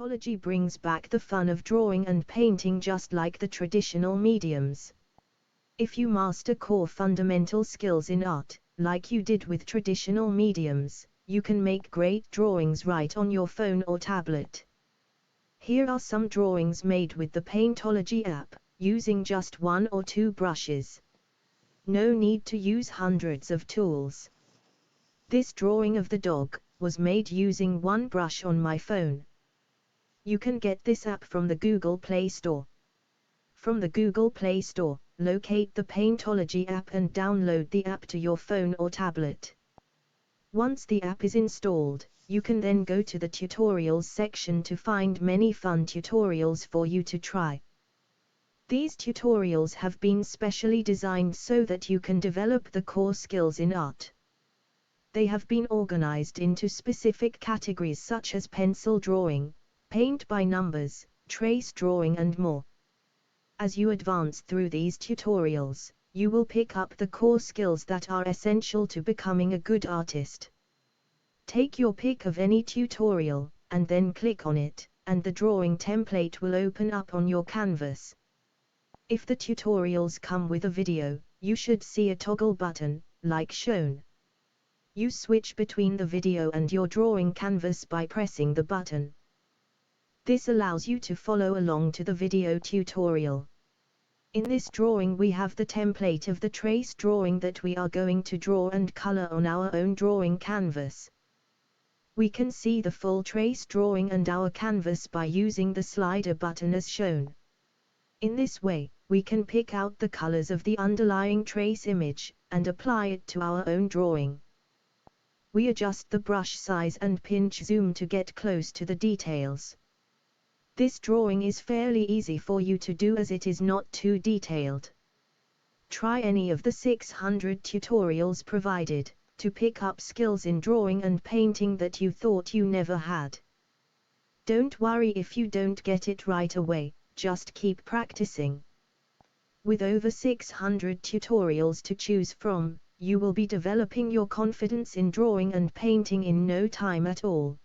Paintology brings back the fun of drawing and painting just like the traditional mediums. If you master core fundamental skills in art, like you did with traditional mediums, you can make great drawings right on your phone or tablet. Here are some drawings made with the Paintology app, using just 1 or 2 brushes. No need to use hundreds of tools. This drawing of the dog was made using 1 brush on my phone. You can get this app from the Google Play Store. From the Google Play Store, locate the Paintology app and download the app to your phone or tablet. Once the app is installed, you can then go to the tutorials section to find many fun tutorials for you to try. These tutorials have been specially designed so that you can develop the core skills in art. They have been organized into specific categories such as pencil drawing, paint by numbers, trace drawing and more. As you advance through these tutorials, you will pick up the core skills that are essential to becoming a good artist. Take your pick of any tutorial, and then click on it, and the drawing template will open up on your canvas. If the tutorials come with a video, you should see a toggle button, like shown. You switch between the video and your drawing canvas by pressing the button. This allows you to follow along to the video tutorial. In this drawing we have the template of the trace drawing that we are going to draw and color on our own drawing canvas. We can see the full trace drawing and our canvas by using the slider button as shown. In this way, we can pick out the colors of the underlying trace image, and apply it to our own drawing. We adjust the brush size and pinch zoom to get close to the details. This drawing is fairly easy for you to do as it is not too detailed. Try any of the 600 tutorials provided, to pick up skills in drawing and painting that you thought you never had. Don't worry if you don't get it right away, just keep practicing. With over 600 tutorials to choose from, you will be developing your confidence in drawing and painting in no time at all.